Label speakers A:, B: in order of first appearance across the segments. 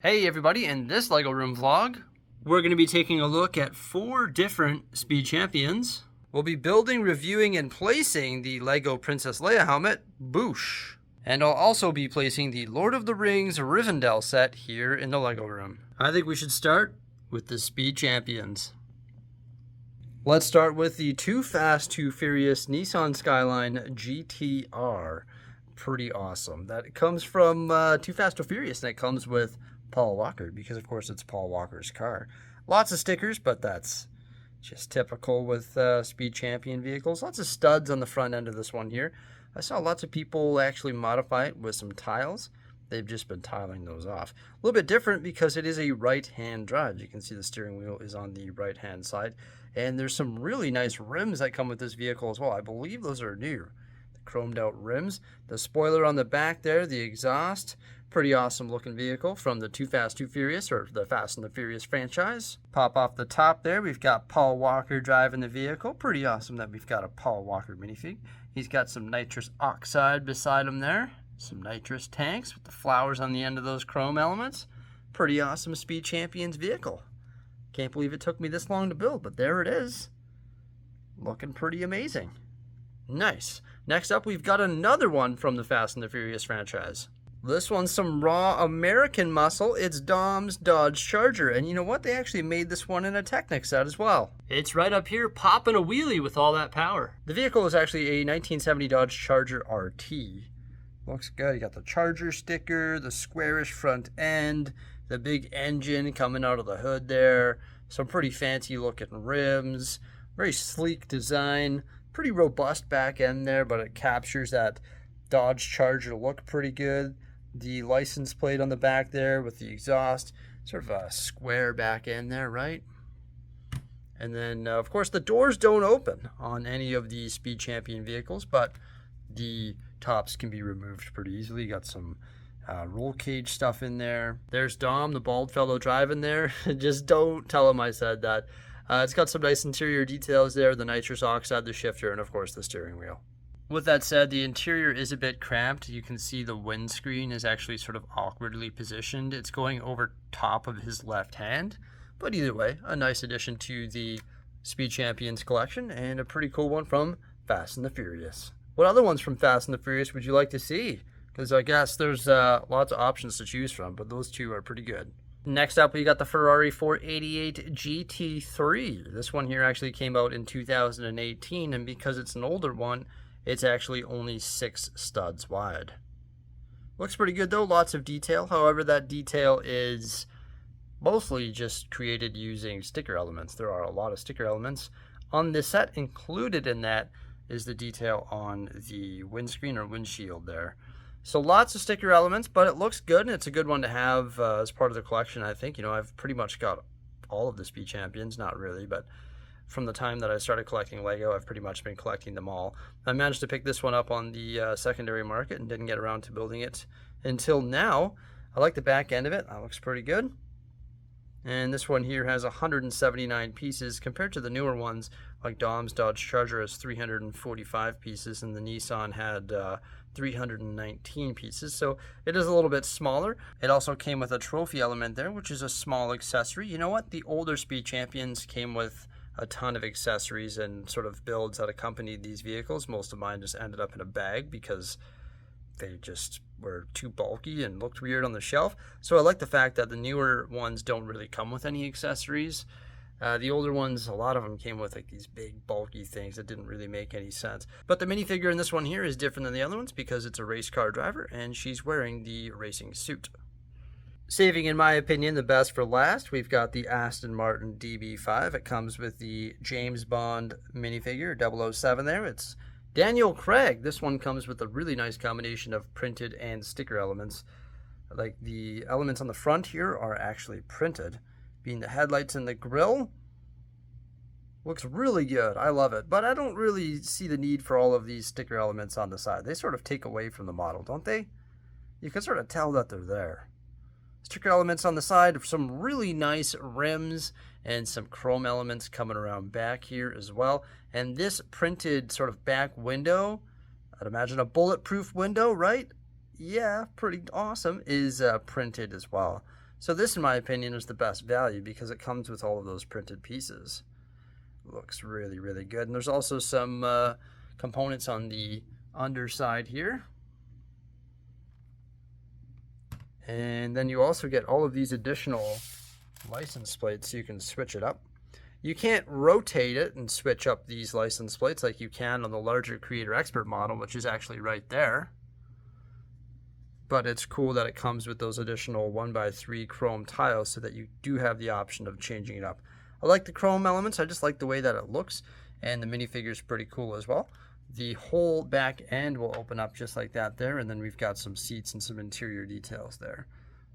A: Hey everybody, in this LEGO Room vlog, we're going to be taking a look at 4 different Speed Champions. We'll be building, reviewing, and placing the LEGO Princess Leia helmet, Boushh. And I'll also be placing the Lord of the Rings Rivendell set here in the LEGO Room. I think we should start with the Speed Champions. Let's start with the Too Fast, Too Furious Nissan Skyline GT-R. Pretty awesome. That comes from Too Fast, Too Furious, and it comes with Paul Walker, because of course it's Paul Walker's car. Lots of stickers, but that's just typical with Speed Champion vehicles. Lots of studs on the front end of this one here. I saw lots of people actually modify it with some tiles. They've just been tiling those off. A little bit different because it is a right-hand drive. You can see the steering wheel is on the right-hand side. And there's some really nice rims that come with this vehicle as well. I believe those are new. The chromed out rims. The spoiler on the back there, the exhaust. Pretty awesome looking vehicle from the Too Fast, Too Furious, or the Fast and the Furious franchise. Pop off the top there, we've got Paul Walker driving the vehicle. Pretty awesome that we've got a Paul Walker minifig. He's got some nitrous oxide beside him there. Some nitrous tanks with the flowers on the end of those chrome elements. Pretty awesome Speed Champions vehicle. Can't believe it took me this long to build, but there it is. Looking pretty amazing. Nice. Next up, we've got another one from the Fast and the Furious franchise. This one's some raw American muscle. It's Dom's Dodge Charger. And you know what? They actually made this one in a Technic set as well. It's right up here popping a wheelie with all that power. The vehicle is actually a 1970 Dodge Charger RT. Looks good. You got the Charger sticker, the squarish front end, the big engine coming out of the hood there. Some pretty fancy looking rims. Very sleek design. Pretty robust back end there, but it captures that Dodge Charger look pretty good. The license plate on the back there with the exhaust, sort of a square back end there, right? And then, of course, the doors don't open on any of the Speed Champion vehicles, but the tops can be removed pretty easily. You got some roll cage stuff in there. There's Dom, the bald fellow driving there. Just don't tell him I said that. It's got some nice interior details there, the nitrous oxide, the shifter, and of course the steering wheel. With that said, the interior is a bit cramped. You can see the windscreen is actually sort of awkwardly positioned. It's going over top of his left hand. But either way, a nice addition to the Speed Champions collection and a pretty cool one from Fast and the Furious. What other ones from Fast and the Furious would you like to see? Because I guess there's lots of options to choose from, but those two are pretty good. Next up, we got the Ferrari 488 GT3. This one here actually came out in 2018, and because it's an older one, it's actually only 6 studs wide. Looks pretty good though, lots of detail. However, that detail is mostly just created using sticker elements. There are a lot of sticker elements on this set. Included in that is the detail on the windscreen or windshield there. So lots of sticker elements, but it looks good, and it's a good one to have as part of the collection, I think. You know, I've pretty much got all of the Speed Champions, not really, but from the time that I started collecting LEGO, I've pretty much been collecting them all. I managed to pick this one up on the secondary market and didn't get around to building it until now. I like the back end of it. That looks pretty good. And this one here has 179 pieces compared to the newer ones, like Dom's Dodge Charger has 345 pieces and the Nissan had 319 pieces. So it is a little bit smaller. It also came with a trophy element there, which is a small accessory. You know what? The older Speed Champions came with a ton of accessories and sort of builds that accompanied these vehicles. Most of mine just ended up in a bag because they just were too bulky and looked weird on the shelf. So I like the fact that the newer ones don't really come with any accessories. The older ones, a lot of them came with like these big bulky things that didn't really make any sense. But the minifigure in this one here is different than the other ones because it's a race car driver and she's wearing the racing suit. Saving, in my opinion, the best for last, we've got the Aston Martin DB5. It comes with the James Bond minifigure, 007 there. It's Daniel Craig. This one comes with a really nice combination of printed and sticker elements. Like the elements on the front here are actually printed, being the headlights and the grille. Looks really good. I love it. But I don't really see the need for all of these sticker elements on the side. They sort of take away from the model, don't they? You can sort of tell that they're there. Sticker elements on the side, some really nice rims and some chrome elements coming around back here as well. And this printed sort of back window, I'd imagine a bulletproof window, right? Yeah, pretty awesome, is printed as well. So this, in my opinion, is the best value because it comes with all of those printed pieces. Looks really, really good. And there's also some components on the underside here. And then you also get all of these additional license plates so you can switch it up. You can't rotate it and switch up these license plates like you can on the larger Creator Expert model, which is actually right there. But it's cool that it comes with those additional 1x3 chrome tiles so that you do have the option of changing it up. I like the chrome elements. I just like the way that it looks, and the minifigure is pretty cool as well. The whole back end will open up just like that there, and then we've got some seats and some interior details there.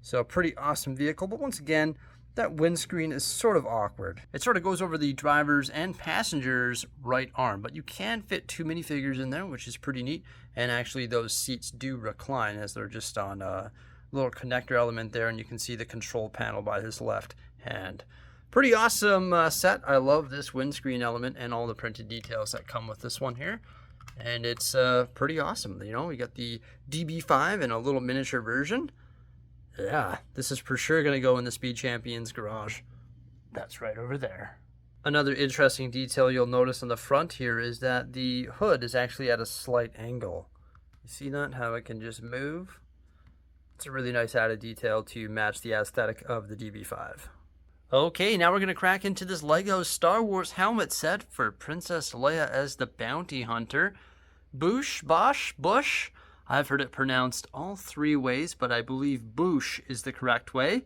A: So a pretty awesome vehicle, but once again, that windscreen is sort of awkward. It sort of goes over the driver's and passenger's right arm, but you can fit 2 minifigures in there, which is pretty neat. And actually those seats do recline as they're just on a little connector element there, and you can see the control panel by his left hand. Pretty awesome set. I love this windscreen element and all the printed details that come with this one here. And it's pretty awesome. You know, we got the DB5 in a little miniature version. Yeah, this is for sure going to go in the Speed Champions garage. That's right over there. Another interesting detail you'll notice on the front here is that the hood is actually at a slight angle. You see that? How it can just move? It's a really nice added detail to match the aesthetic of the DB5. Okay, now we're going to crack into this Lego Star Wars helmet set for Princess Leia as the bounty hunter. Boushh. I've heard it pronounced all 3 ways, but I believe Boushh is the correct way.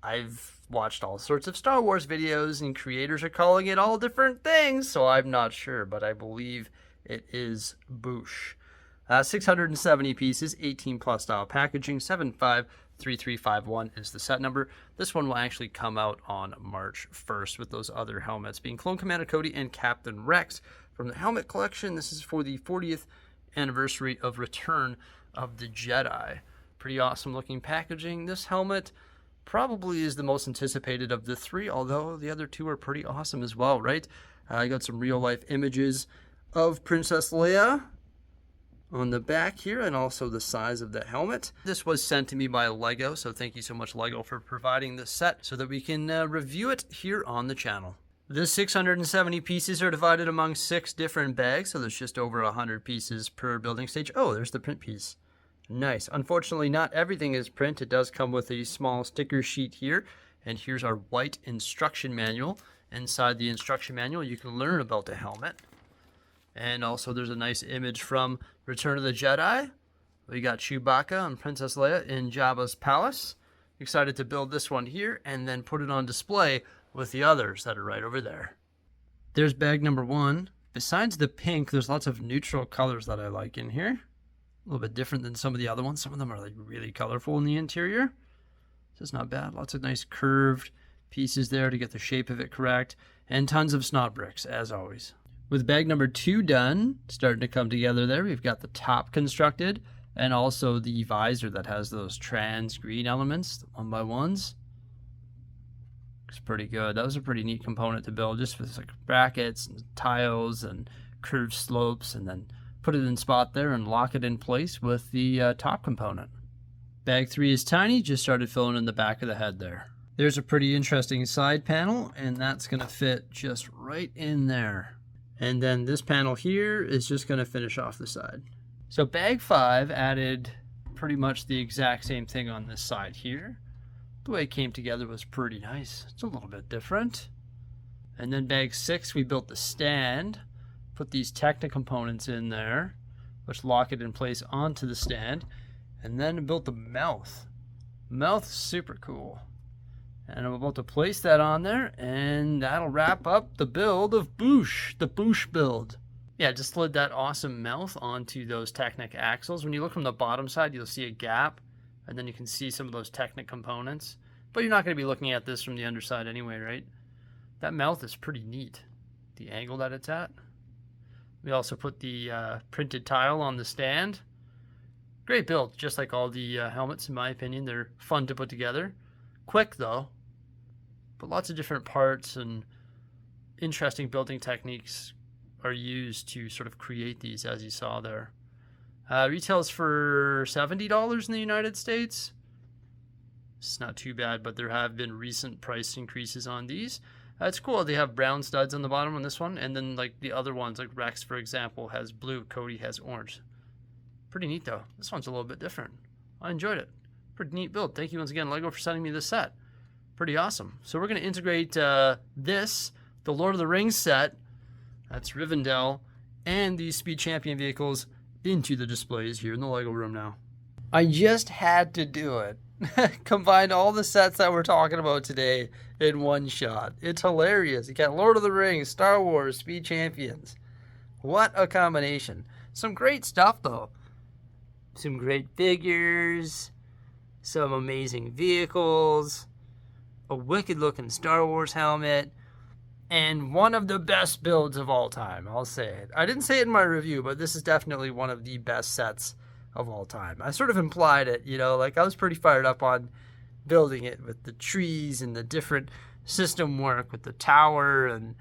A: I've watched all sorts of Star Wars videos, and creators are calling it all different things, so I'm not sure, but I believe it is Boushh. 670 pieces, 18 plus style packaging, 753351 is the set number. This one will actually come out on March 1st with those other helmets being Clone Commander Cody and Captain Rex from the helmet collection. This is for the 40th anniversary of Return of the Jedi. Pretty awesome looking packaging. This helmet probably is the most anticipated of the 3, although the other 2 are pretty awesome as well, right? I got some real life images of Princess Leia on the back here, and also the size of the helmet. This was sent to me by Lego, so thank you so much, Lego, for providing this set so that we can review it here on the channel. The 670 pieces are divided among 6 different bags, so there's just over 100 pieces per building stage. Oh, there's the print piece. Nice. Unfortunately, not everything is print. It does come with a small sticker sheet here, and here's our white instruction manual. Inside the instruction manual, you can learn about the helmet. And also there's a nice image from Return of the Jedi. We got Chewbacca and Princess Leia in Jabba's palace. Excited to build this one here and then put it on display with the others that are right over there. There's bag number 1. Besides the pink, there's lots of neutral colors that I like in here. A little bit different than some of the other ones. Some of them are like really colorful in the interior. So it's not bad. Lots of nice curved pieces there to get the shape of it correct. And tons of snot bricks, as always. With bag number 2 done, starting to come together there, we've got the top constructed and also the visor that has those trans green elements, the 1x1s. Looks pretty good. That was a pretty neat component to build, just with like brackets and tiles and curved slopes, and then put it in spot there and lock it in place with the top component. Bag 3 is tiny, just started filling in the back of the head there. There's a pretty interesting side panel, and that's going to fit just right in there. And then this panel here is just going to finish off the side. So bag 5 added pretty much the exact same thing on this side here. The way it came together was pretty nice. It's a little bit different. And then bag 6, we built the stand, put these Technic components in there, which lock it in place onto the stand, and then built the mouth. Mouth is super cool. And I'm about to place that on there, and that'll wrap up the build of Boushh, the Boushh build. Yeah, just slid that awesome mouth onto those Technic axles. When you look from the bottom side, you'll see a gap, and then you can see some of those Technic components. But you're not going to be looking at this from the underside anyway, right? That mouth is pretty neat, the angle that it's at. We also put the printed tile on the stand. Great build, just like all the helmets, in my opinion. They're fun to put together. Quick, though. But lots of different parts and interesting building techniques are used to sort of create these, as you saw there. Retails for $70 in the United States. It's not too bad, but there have been recent price increases on these. It's cool. They have brown studs on the bottom on this one, and then like the other ones, like Rex, for example, has blue. Cody has orange. Pretty neat, though. This one's a little bit different. I enjoyed it. Pretty neat build. Thank you once again, LEGO, for sending me this set. Pretty awesome. So we're going to integrate the Lord of the Rings set, that's Rivendell, and these Speed Champion vehicles into the displays here in the LEGO room now. I just had to do it. Combine all the sets that we're talking about today in one shot. It's hilarious. You got Lord of the Rings, Star Wars, Speed Champions. What a combination. Some great stuff, though. Some great figures, some amazing vehicles, a wicked looking Star Wars helmet, and one of the best builds of all time. I'll say it. I didn't say it in my review, but this is definitely one of the best sets of all time. I sort of implied it, you know, like I was pretty fired up on building it with the trees and the different system work with the tower and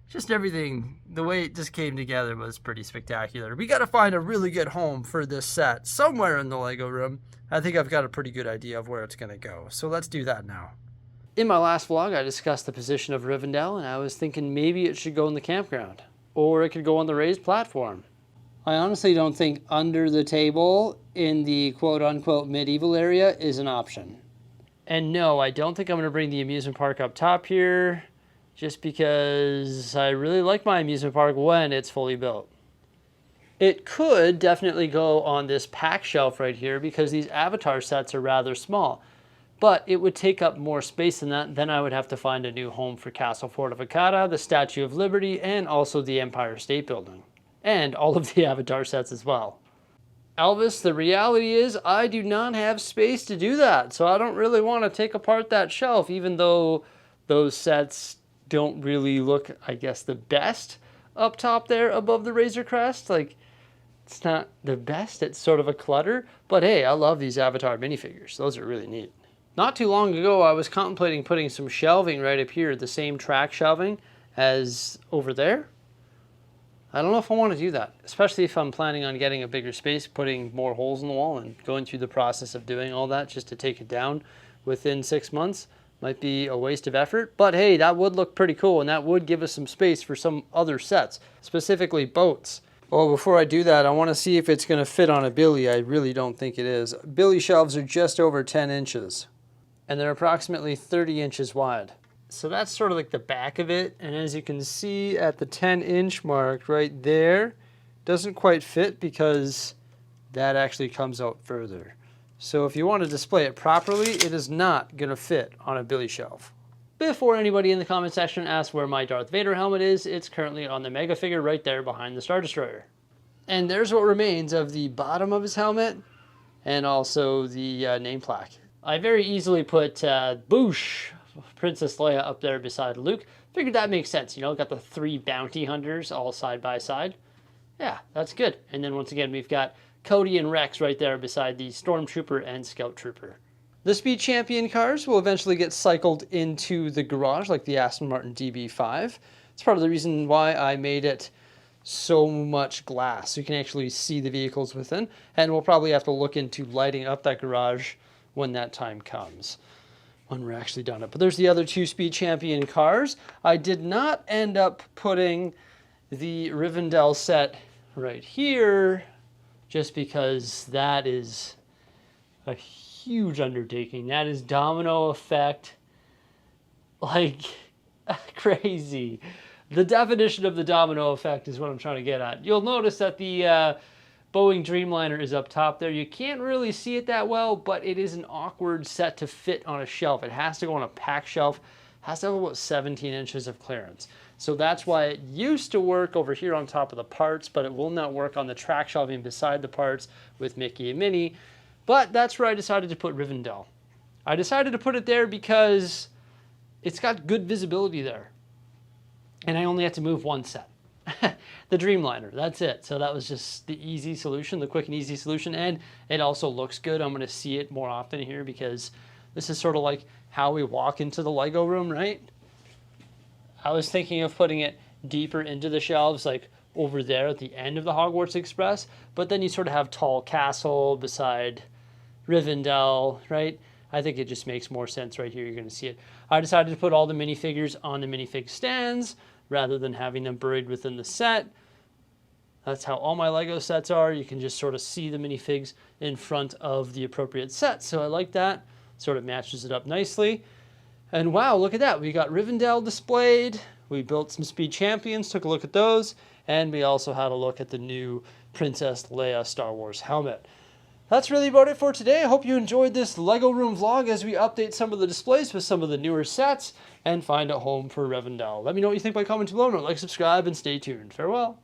A: just everything. The way it just came together was pretty spectacular. We got to find a really good home for this set somewhere in the LEGO room. I think I've got a pretty good idea of where it's going to go. So let's do that now. In my last vlog, I discussed the position of Rivendell, and I was thinking maybe it should go in the campground, or it could go on the raised platform. I honestly don't think under the table in the quote-unquote medieval area is an option. And no, I don't think I'm going to bring the amusement park up top here, just because I really like my amusement park when it's fully built. It could definitely go on this pack shelf right here because these avatar sets are rather small. But it would take up more space than that. Then I would have to find a new home for Castle Fortificata, the Statue of Liberty, and also the Empire State Building. And all of the avatar sets as well. Elvis, the reality is I do not have space to do that. So I don't really want to take apart that shelf, even though those sets don't really look, I guess, the best up top there above the Razor Crest. Like, it's not the best. It's sort of a clutter. But hey, I love these avatar minifigures. Those are really neat. Not too long ago, I was contemplating putting some shelving right up here, the same track shelving as over there. I don't know if I want to do that, especially if I'm planning on getting a bigger space, putting more holes in the wall and going through the process of doing all that just to take it down within 6 months. Might be a waste of effort, but hey, that would look pretty cool, and that would give us some space for some other sets, specifically boats. Well, before I do that, I want to see if it's going to fit on a billy. I really don't think it is. Billy shelves are just over 10 inches, and they're approximately 30 inches wide. So that's sort of like the back of it, and as you can see at the 10-inch mark right there, doesn't quite fit because that actually comes out further. So if you want to display it properly, it is not going to fit on a billy shelf. Before anybody in the comment section asks where my Darth Vader helmet is, it's currently on the Mega figure right there behind the Star Destroyer. And there's what remains of the bottom of his helmet and also the name plaque. I very easily put Boushh, Princess Leia, up there beside Luke. Figured that makes sense, you know, got the 3 bounty hunters all side by side. Yeah, that's good. And then once again, we've got Cody and Rex right there beside the Stormtrooper and Scout Trooper. The Speed Champion cars will eventually get cycled into the garage like the Aston Martin DB5. It's part of the reason why I made it so much glass, so you can actually see the vehicles within. And we'll probably have to look into lighting up that garage when that time comes, when we're actually done it. But there's the other 2 Speed Champion cars. I did not end up putting the Rivendell set right here, just because that is a huge undertaking. That is domino effect like crazy. The definition of the domino effect is what I'm trying to get at. You'll notice that the Boeing Dreamliner is up top there. You can't really see it that well, but it is an awkward set to fit on a shelf. It has to go on a pack shelf. It has to have about 17 inches of clearance. So that's why it used to work over here on top of the parts, but it will not work on the track shelving beside the parts with Mickey and Minnie. But that's where I decided to put Rivendell. I decided to put it there because it's got good visibility there. And I only had to move one set. The Dreamliner, that's it. So that was just the easy solution, the quick and easy solution. And it also looks good. I'm going to see it more often here because this is sort of like how we walk into the Lego room, right? I was thinking of putting it deeper into the shelves, like over there at the end of the Hogwarts Express. But then you sort of have Tall Castle beside Rivendell, right?
B: I think it just makes more sense right here. You're going to see it. I decided to put all the minifigures on the minifig stands rather than having them buried within the set. That's how all my Lego sets are. You can just sort of see the minifigs in front of the appropriate set. So I like that. Sort of matches it up nicely. And wow, look at that. We got Rivendell displayed. We built some Speed Champions, took a look at those. And we also had a look at the new Princess Leia Star Wars helmet. That's really about it for today. I hope you enjoyed this Lego Room vlog as we update some of the displays with some of the newer sets and find a home for Rivendell. Let me know what you think by commenting below. Like, subscribe, and stay tuned. Farewell.